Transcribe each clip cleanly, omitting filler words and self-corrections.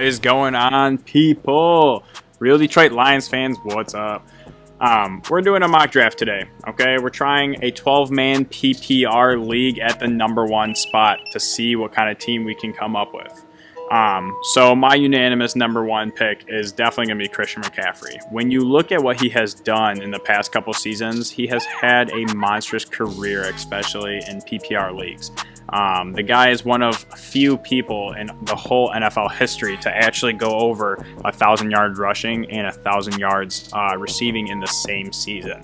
is going on, people? Real Detroit Lions fans, what's up? We're doing a mock draft today, okay? We're trying a 12-man PPR league at the #1 spot to see what kind of team we can come up with. So my unanimous #1 pick is definitely going to be Christian McCaffrey. When you look at what he has done in the past couple seasons, he has had a monstrous career, especially in PPR leagues. The guy is one of few people in the whole NFL history to actually go over 1,000 yards rushing and 1,000 yards receiving in the same season.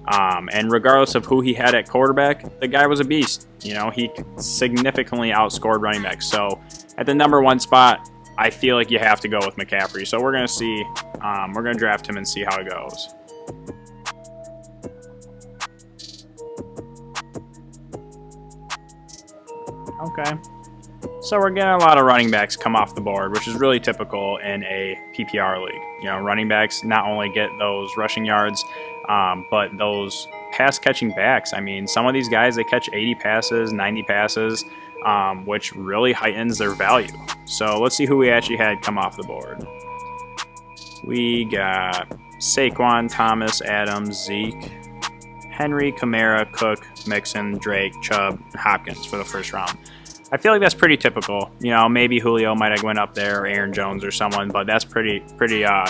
And regardless of who he had at quarterback, the guy was a beast. You know, he significantly outscored running backs. So at the #1 spot, I feel like you have to go with McCaffrey. So we're going to see, we're going to draft him and see how it goes. Okay. So we're getting a lot of running backs come off the board, which is really typical in a PPR league. You know, running backs not only get those rushing yards, but those pass-catching backs. I mean, some of these guys, they catch 80 passes, 90 passes, which really heightens their value. So let's see who we actually had come off the board. We got Saquon, Thomas, Adams, Zeke, Henry, Kamara, Cook, Mixon, Drake, Chubb, Hopkins for the first round. I feel like that's pretty typical. You know, maybe Julio might have went up there, or Aaron Jones or someone, but that's pretty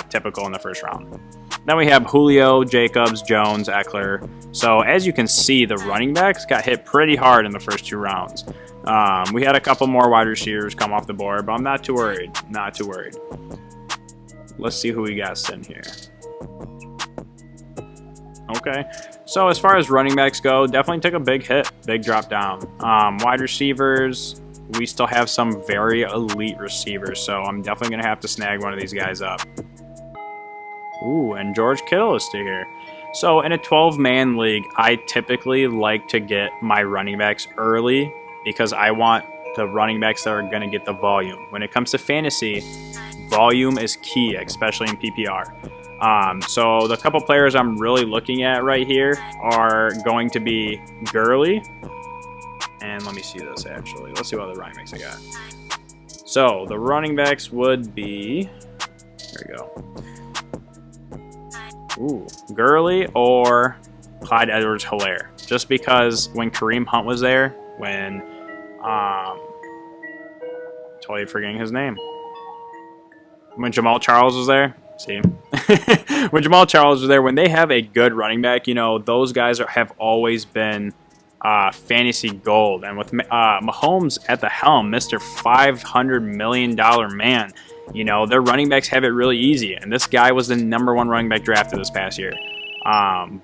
typical in the first round. Then we have Julio, Jacobs, Jones, Eckler. So as you can see, the running backs got hit pretty hard in the first 2 rounds. We had a couple more wide receivers come off the board, but I'm not too worried. Not too worried. Let's see who we got sitting here. Okay, so as far as running backs go, definitely took a big hit, big drop down. Wide receivers, we still have some very elite receivers, so I'm definitely going to have to snag one of these guys up. Ooh, and George Kittle is still here. So in a 12-man league, I typically like to get my running backs early because I want the running backs that are going to get the volume. When it comes to fantasy, volume is key, especially in PPR. So the couple players I'm really looking at right here are going to be Gurley. And let me see this actually. Let's see what other running backs I got. So the running backs would be, there we go. Ooh, Gurley or Clyde Edwards-Helaire. Just because when Kareem Hunt was there, when, totally forgetting his name. When Jamal Charles was there. See, when Jamal Charles was there, when they have a good running back, you know, those guys have always been fantasy gold. And with Mahomes at the helm, Mr. $500 million man, you know, their running backs have it really easy. And this guy was the #1 running back drafted this past year.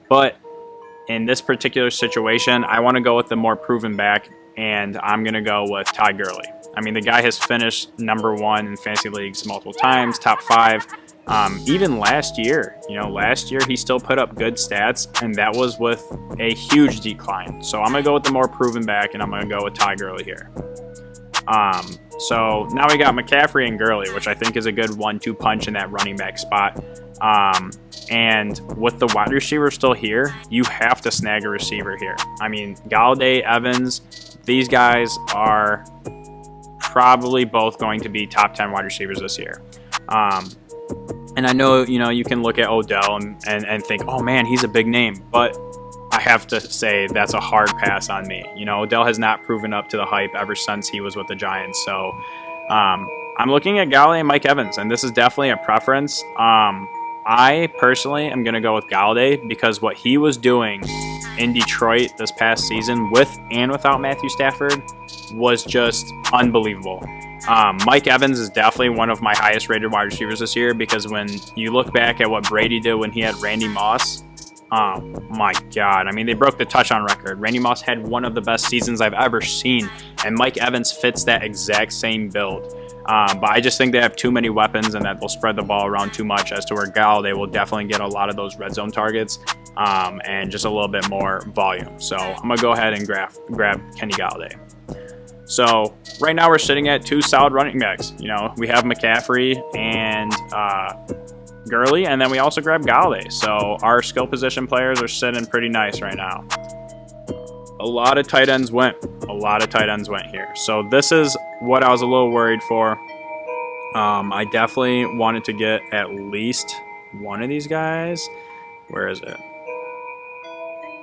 But in this particular situation, I want to go with the more proven back, and I'm going to go with Todd Gurley. I mean, the guy has finished #1 in fantasy leagues multiple times, top 5. Even last year, you know, he still put up good stats, and that was with a huge decline. So I'm going to go with the more proven back, and I'm going to go with Todd Gurley here. So now we got McCaffrey and Gurley, which I think is a good 1-2 punch in that running back spot. And with the wide receiver still here, you have to snag a receiver here. I mean, Galladay, Evans, these guys are probably both going to be top 10 wide receivers this year. And I know, you know, you can look at Odell and think, oh man, he's a big name. But I have to say that's a hard pass on me. You know, Odell has not proven up to the hype ever since he was with the Giants. So I'm looking at Galladay and Mike Evans, and this is definitely a preference. I personally am going to go with Galladay because what he was doing in Detroit this past season with and without Matthew Stafford was just unbelievable. Mike Evans is definitely one of my highest rated wide receivers this year because when you look back at what Brady did when he had Randy Moss, oh my God. I mean, they broke the touchdown record. Randy Moss had one of the best seasons I've ever seen, and Mike Evans fits that exact same build. But I just think they have too many weapons and that they'll spread the ball around too much as to where Galladay will definitely get a lot of those red zone targets and just a little bit more volume. So I'm going to go ahead and grab Kenny Galladay. So right now we're sitting at 2 solid running backs. You know, we have McCaffrey and Gurley, and then we also grab Galladay. So our skill position players are sitting pretty nice right now. A lot of tight ends went here. So this is what I was a little worried for. I definitely wanted to get at least one of these guys. Where is it?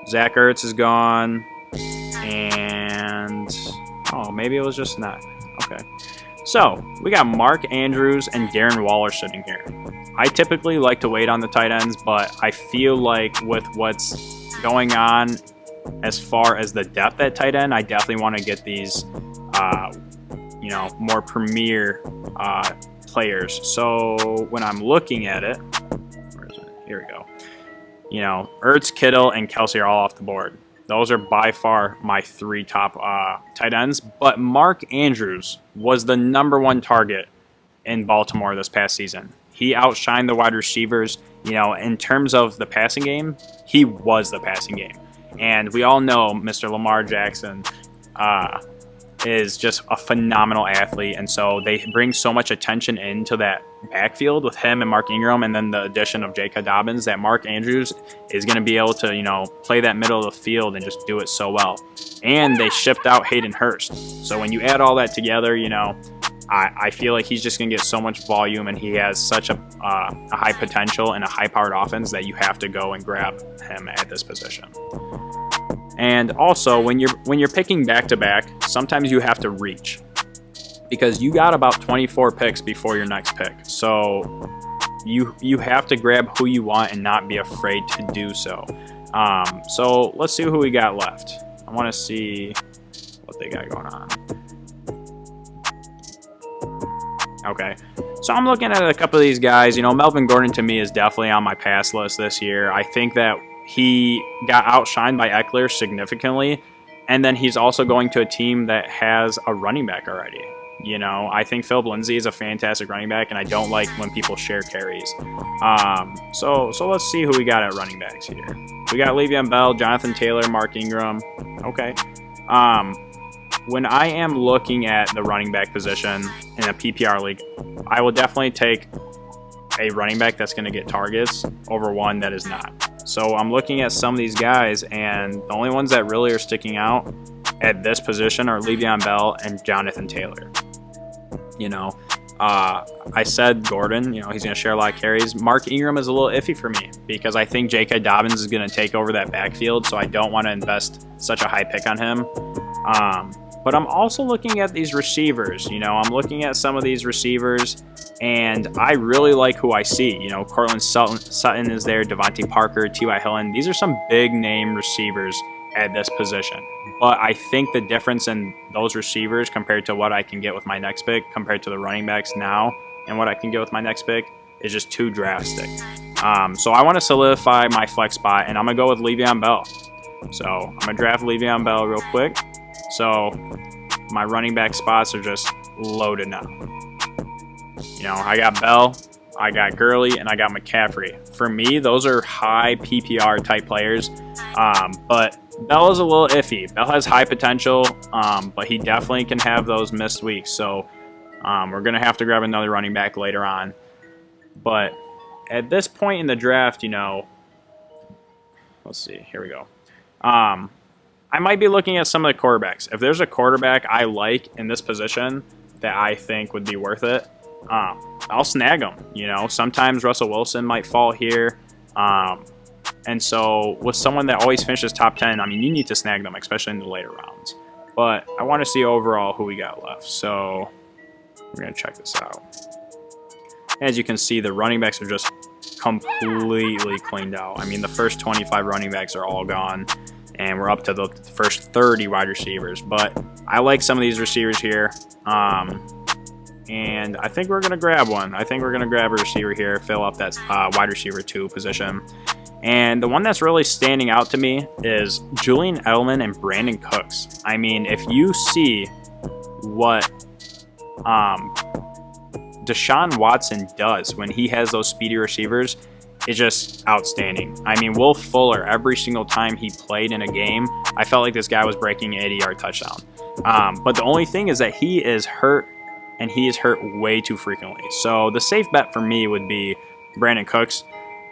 Zach Ertz is gone. And oh, maybe it was just not. Okay. So we got Mark Andrews and Darren Waller sitting here. I typically like to wait on the tight ends, but I feel like with what's going on as far as the depth at tight end, I definitely want to get these, more premier players. So when I'm looking at it, where is it? Here we go. Ertz, Kittle, and Kelsey are all off the board. Those are by far my 3 top tight ends. But Mark Andrews was the #1 target in Baltimore this past season. He outshined the wide receivers. In terms of the passing game, he was the passing game. And we all know Mr. Lamar Jackson is just a phenomenal athlete. And so they bring so much attention into that backfield with him and Mark Ingram, and then the addition of J.K. Dobbins, that Mark Andrews is going to be able to, play that middle of the field and just do it so well. And they shipped out Hayden Hurst. So when you add all that together, I feel like he's just going to get so much volume, and he has such a high potential and a high-powered offense that you have to go and grab him at this position. And also, when you're picking back-to-back, sometimes you have to reach, because you got about 24 picks before your next pick. So you have to grab who you want and not be afraid to do so. So let's see who we got left. I want to see what they got going on. Okay, so I'm looking at a couple of these guys. Melvin Gordon to me is definitely on my pass list this year. I think that he got outshined by Eckler significantly, and then he's also going to a team that has a running back already. I think Philip Lindsay is a fantastic running back, and I don't like when people share carries. So let's see who we got at running backs here. We got Le'Veon Bell, Jonathan Taylor, Mark Ingram. Okay. When I am looking at the running back position in a PPR league, I will definitely take a running back that's going to get targets over one that is not. So I'm looking at some of these guys, and the only ones that really are sticking out at this position are Le'Veon Bell and Jonathan Taylor. I said Gordon, he's going to share a lot of carries. Mark Ingram is a little iffy for me because I think J.K. Dobbins is going to take over that backfield, so I don't want to invest such a high pick on him. But I'm also looking at these receivers. I'm looking at some of these receivers, and I really like who I see. Cortland Sutton is there, Devontae Parker, T.Y. Hilton. These are some big-name receivers at this position. But I think the difference in those receivers compared to what I can get with my next pick, compared to the running backs now and what I can get with my next pick, is just too drastic. So I want to solidify my flex spot, and I'm going to go with Le'Veon Bell. So I'm going to draft Le'Veon Bell real quick. So my running back spots are just loaded now. I got Bell, I got Gurley, and I got McCaffrey. For me, those are high PPR type players. But Bell is a little iffy. Bell has high potential, but he definitely can have those missed weeks. So we're going to have to grab another running back later on. But at this point in the draft, let's see. Here we go. I might be looking at some of the quarterbacks. If there's a quarterback I like in this position that I think would be worth it, I'll snag him. Sometimes Russell Wilson might fall here. And so with someone that always finishes top 10, you need to snag them, especially in the later rounds. But I want to see overall who we got left. So we're going to check this out. As you can see, the running backs are just completely cleaned out. The first 25 running backs are all gone, and we're up to the first 30 wide receivers. But I like some of these receivers here. And I think we're going to grab one. I think we're going to grab a receiver here, fill up that wide receiver 2 position. And the one that's really standing out to me is Julian Edelman and Brandon Cooks. If you see what Deshaun Watson does when he has those speedy receivers, it's just outstanding. Will Fuller, every single time he played in a game, I felt like this guy was breaking an 80-yard touchdown. But the only thing is that he is hurt, and he is hurt way too frequently. So the safe bet for me would be Brandon Cooks.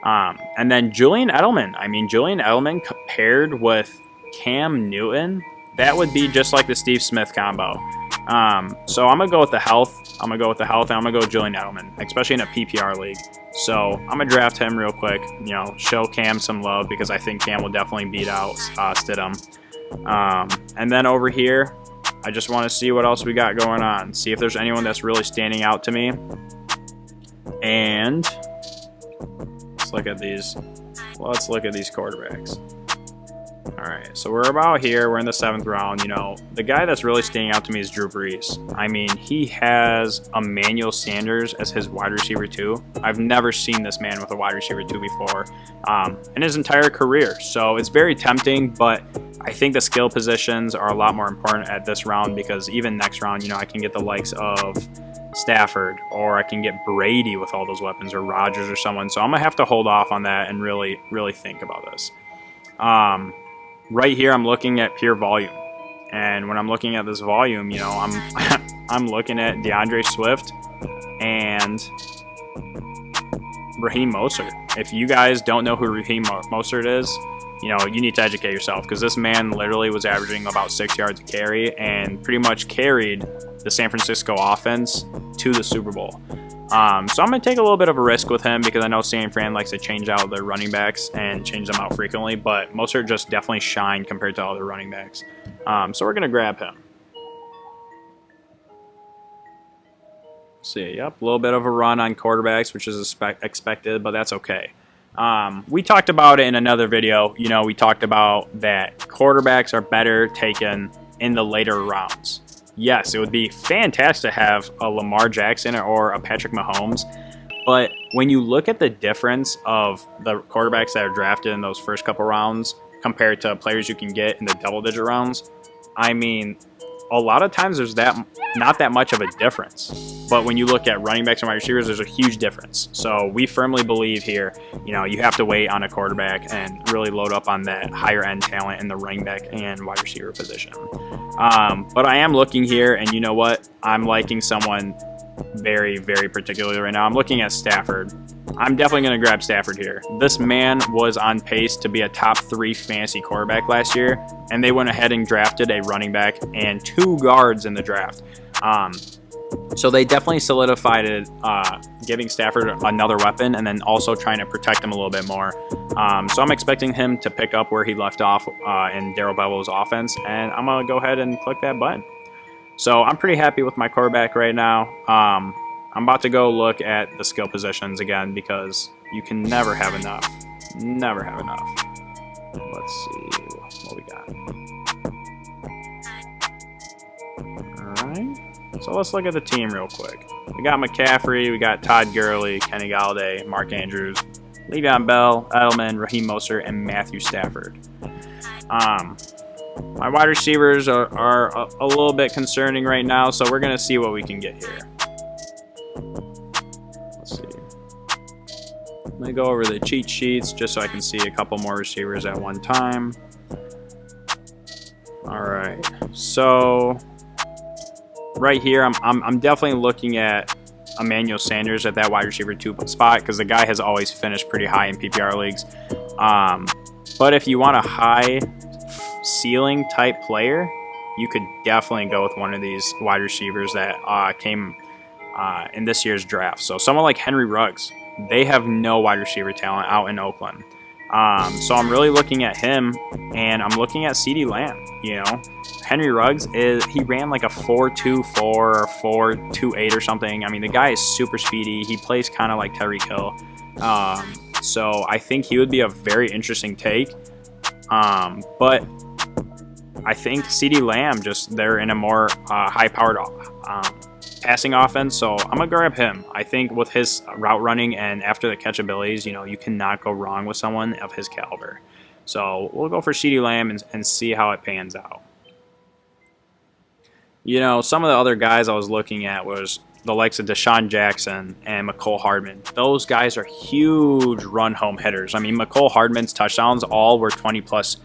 And then Julian Edelman. Julian Edelman paired with Cam Newton, that would be just like the Steve Smith combo. So I'm going to go with the health. I'm going to go with the health, and I'm going to go Julian Edelman, especially in a PPR league. So I'm going to draft him real quick, you know, show Cam some love because I think Cam will definitely beat out Stidham. And then over here, I just want to see what else we got going on. See if there's anyone that's really standing out to me. And let's look at these. Let's look at these quarterbacks. All right, so we're about here. We're in the 7th round. You know, the guy that's really standing out to me is Drew Brees. I mean, he has Emmanuel Sanders as his wide receiver 2. I've never seen this man with a wide receiver 2 before in his entire career. So it's very tempting, but I think the skill positions are a lot more important at this round because even next round, you know, I can get the likes of Stafford, or I can get Brady with all those weapons, or Rodgers or someone. So I'm gonna have to hold off on that and really think about this. Right here, I'm looking at pure volume, and when I'm looking at this volume, you know, I'm looking at DeAndre Swift and Raheem Mostert. If you guys don't know who Raheem Mostert is, you know, you need to educate yourself because this man literally was averaging about 6 yards a carry and pretty much carried the San Francisco offense to the Super Bowl. So I'm going to take a little bit of a risk with him because I know San Fran likes to change out their running backs and change them out frequently, but Mostert just definitely shined compared to other running backs. So we're going to grab him. See, yep, a little bit of a run on quarterbacks, which is expected, but that's okay. We talked about it in another video. You know, we talked about that quarterbacks are better taken in the later rounds. Yes, it would be fantastic to have a Lamar Jackson or a Patrick Mahomes, but when you look at the difference of the quarterbacks that are drafted in those first couple rounds compared to players you can get in the double-digit rounds, I mean, a lot of times there's not that much of a difference. But when you look at running backs and wide receivers, there's a huge difference. So we firmly believe here, you know, you have to wait on a quarterback and really load up on that higher end talent in the running back and wide receiver position. But I am looking here, and you know what? I'm liking someone very, very particularly right now. I'm looking at Stafford. I'm definitely going to grab Stafford here. This man was on pace to be a top 3 fantasy quarterback last year, and they went ahead and drafted a running back and 2 guards in the draft. So they definitely solidified it, giving Stafford another weapon and then also trying to protect him a little bit more. So I'm expecting him to pick up where he left off in Darrell Bevell's offense, and I'm going to go ahead and click that button. So I'm pretty happy with my quarterback right now. I'm about to go look at the skill positions again because you can never have enough. Never have enough. Let's see what we got. All right. So let's look at the team real quick. We got McCaffrey, we got Todd Gurley, Kenny Galladay, Mark Andrews, Le'Veon Bell, Edelman, Raheem Mostert, and Matthew Stafford. My wide receivers are a little bit concerning right now, so we're going to see what we can get here. Let's see. Let me go over the cheat sheets just so I can see a couple more receivers at one time. All right, so right here, I'm definitely looking at Emmanuel Sanders at that wide receiver 2 spot because the guy has always finished pretty high in PPR leagues. But if you want a high ceiling type player, you could definitely go with one of these wide receivers that came in this year's draft. So someone like Henry Ruggs, they have no wide receiver talent out in Oakland. So I'm really looking at him, and I'm looking at CeeDee Lamb. You know, Henry Ruggs he ran like a 4.24 or 4.28 or something. I mean, the guy is super speedy. He plays kind of like Tyreek Hill. So I think he would be a very interesting take. But I think CeeDee Lamb, they're in a more high-powered passing offense, so I'm going to grab him. I think with his route running and after the catch abilities, you know, you cannot go wrong with someone of his caliber. So we'll go for CeeDee Lamb and see how it pans out. You know, some of the other guys I was looking at was the likes of Deshaun Jackson and Mecole Hardman. Those guys are huge run-home hitters. I mean, Mecole Hardman's touchdowns all were 20-plus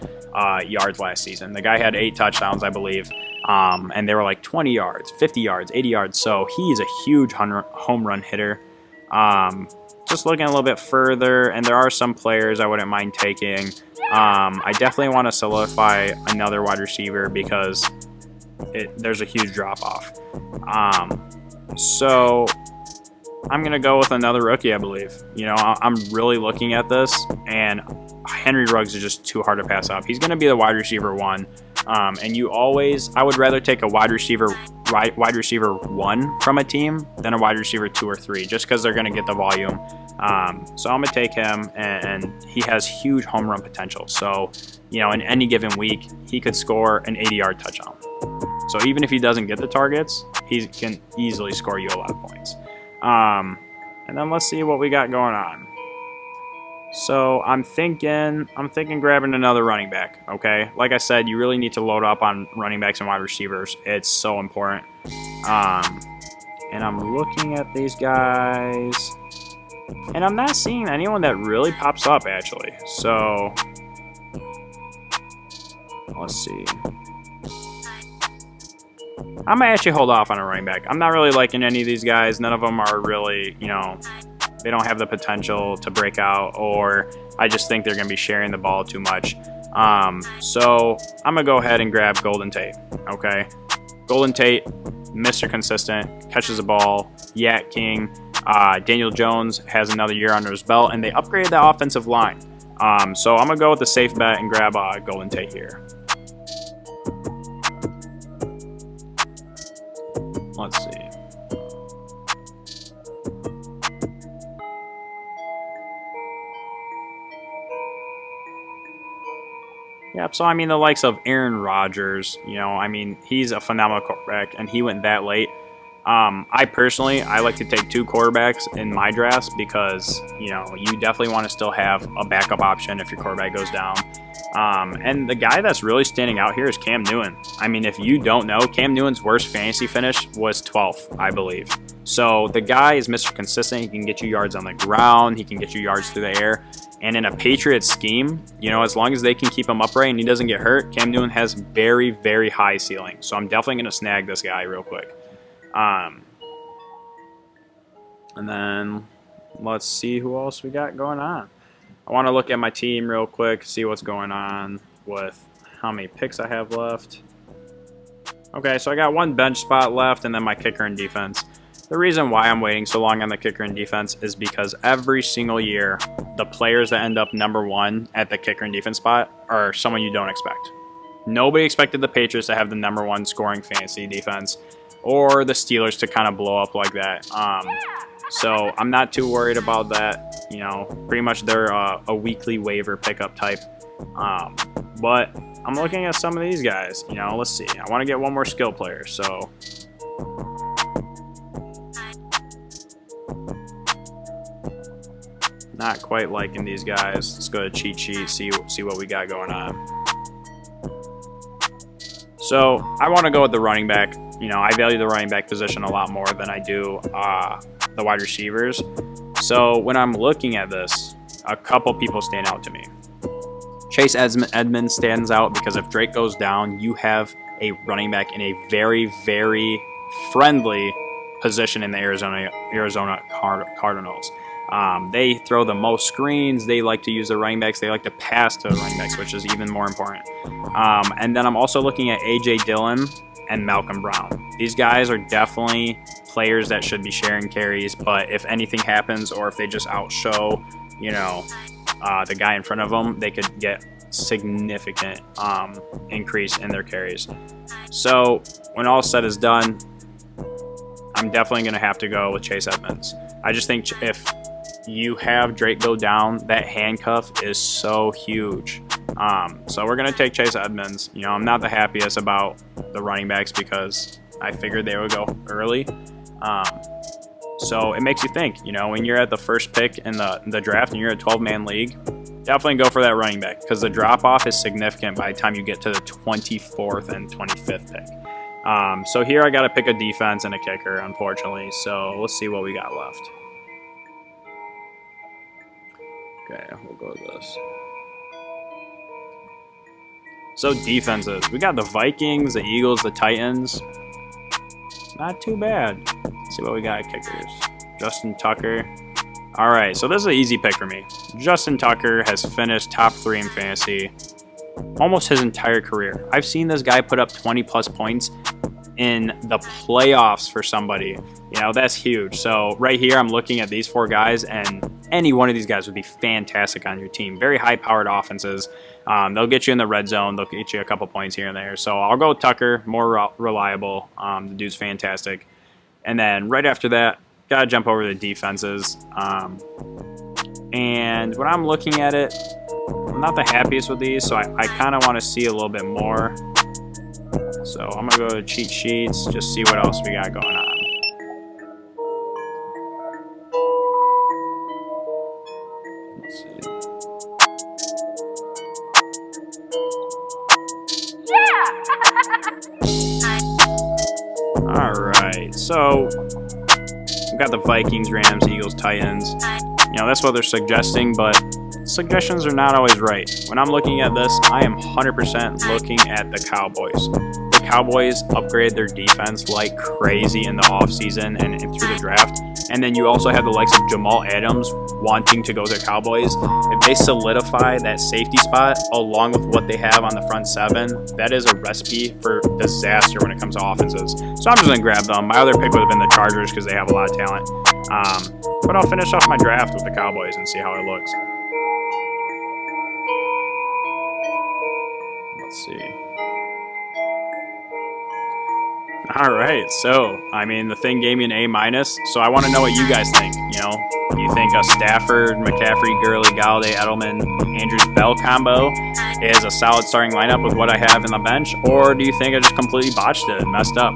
yards last season. The guy had 8 touchdowns, I believe, and they were like 20 yards, 50 yards, 80 yards. So he is a huge home run hitter. Just looking a little bit further, and there are some players I wouldn't mind taking. I definitely want to solidify another wide receiver because there's a huge drop off. So I'm going to go with another rookie, I believe. You know, I'm really looking at this, and Henry Ruggs is just too hard to pass up. He's going to be the wide receiver 1. And I would rather take a wide receiver 1 from a team than a wide receiver 2 or 3, just because they're going to get the volume. So I'm going to take him, and he has huge home run potential. So, you know, in any given week, he could score an 80-yard touchdown. So even if he doesn't get the targets, he can easily score you a lot of points. And then let's see what we got going on. So I'm thinking grabbing another running back, okay? Like I said, you really need to load up on running backs and wide receivers. It's so important. And I'm looking at these guys, and I'm not seeing anyone that really pops up, actually. So let's see. I'm going to actually hold off on a running back. I'm not really liking any of these guys. None of them are really, you know, they don't have the potential to break out, or I just think they're going to be sharing the ball too much. So I'm going to go ahead and grab Golden Tate, okay? Golden Tate, Mr. Consistent, catches the ball, Yak King. Daniel Jones has another year under his belt, and they upgraded the offensive line. So I'm going to go with the safe bet and grab Golden Tate here. Let's see. Yep, so I mean, the likes of Aaron Rodgers, you know, I mean, he's a phenomenal quarterback, and he went that late. I like to take 2 quarterbacks in my drafts because, you know, you definitely want to still have a backup option if your quarterback goes down. And the guy that's really standing out here is Cam Newton. I mean, if you don't know, Cam Newton's worst fantasy finish was 12th, I believe. So the guy is Mr. Consistent. He can get you yards on the ground. He can get you yards through the air. And in a Patriots scheme, you know, as long as they can keep him upright and he doesn't get hurt, Cam Newton has very, very high ceiling. So I'm definitely going to snag this guy real quick. And then let's see who else we got going on. I want to look at my team real quick, see what's going on with how many picks I have left. Okay, so I got 1 bench spot left and then my kicker and defense. The reason why I'm waiting so long on the kicker and defense is because every single year, the players that end up #1 at the kicker and defense spot are someone you don't expect. Nobody expected the Patriots to have the #1 scoring fantasy defense, or the Steelers to kind of blow up like that. So I'm not too worried about that. You know, pretty much they're a weekly waiver pickup type. But I'm looking at some of these guys. You know, let's see. I want to get 1 more skill player. So not quite liking these guys. Let's go to cheat sheet, see what we got going on. So I want to go with the running back. You know, I value the running back position a lot more than I do the wide receivers. So when I'm looking at this, a couple people stand out to me. Chase Edmonds stands out because if Drake goes down, you have a running back in a very, very friendly position in the Arizona Cardinals. They throw the most screens. They like to use the running backs. They like to pass to the running backs, which is even more important. And then I'm also looking at A.J. Dillon and Malcolm Brown. These guys are definitely players that should be sharing carries, but if anything happens or if they just outshow, you know, the guy in front of them, they could get significant increase in their carries. So when all said is done, I'm definitely going to have to go with Chase Edmonds. I just think if you have Drake go down, that handcuff is so huge. So we're going to take Chase Edmonds. You know, I'm not the happiest about the running backs because I figured they would go early. So it makes you think, you know, when you're at the first pick in the draft and you're a 12-man league, definitely go for that running back because the drop-off is significant by the time you get to the 24th and 25th pick. So here I got to pick a defense and a kicker, unfortunately. So let's see what we got left. Okay, we'll go with this. So defenses, we got the Vikings, the Eagles, the Titans. Not too bad. Let's see what we got at kickers. Justin Tucker. All right, so this is an easy pick for me. Justin Tucker has finished top 3 in fantasy. almost his entire career. I've seen this guy put up 20 plus points in the playoffs for somebody. You know, that's huge. So right here, I'm looking at these 4 guys, and any one of these guys would be fantastic on your team. Very high-powered offenses. They'll get you in the red zone. They'll get you a couple points here and there. So I'll go with Tucker, more reliable. The dude's fantastic. And then right after that, got to jump over the defenses. And when I'm looking at it, I'm not the happiest with these, so I kind of want to see a little bit more. So I'm going to go to cheat sheets, just see what else we got going on. Let's see. Yeah! Alright, so we've got the Vikings, Rams, Eagles, Titans. You know, that's what they're suggesting, but suggestions are not always right. When I'm looking at this, I am 100% looking at the Cowboys. The Cowboys upgraded their defense like crazy in the offseason and through the draft. And then you also have the likes of Jamal Adams wanting to go to the Cowboys. If they solidify that safety spot along with what they have on the front 7, that is a recipe for disaster when it comes to offenses. So I'm just going to grab them. My other pick would have been the Chargers because they have a lot of talent. But I'll finish off my draft with the Cowboys and see how it looks. Let's see. All right, so I mean the thing gave me an A-, so I want to know what you guys think. You know, you think a Stafford, McCaffrey, Gurley, Galladay, Edelman, Andrews, Bell combo is a solid starting lineup with what I have in the bench, or do you think I just completely botched it and messed up?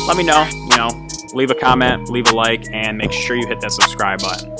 Let me know. You know, leave a comment, leave a like, and make sure you hit that subscribe button.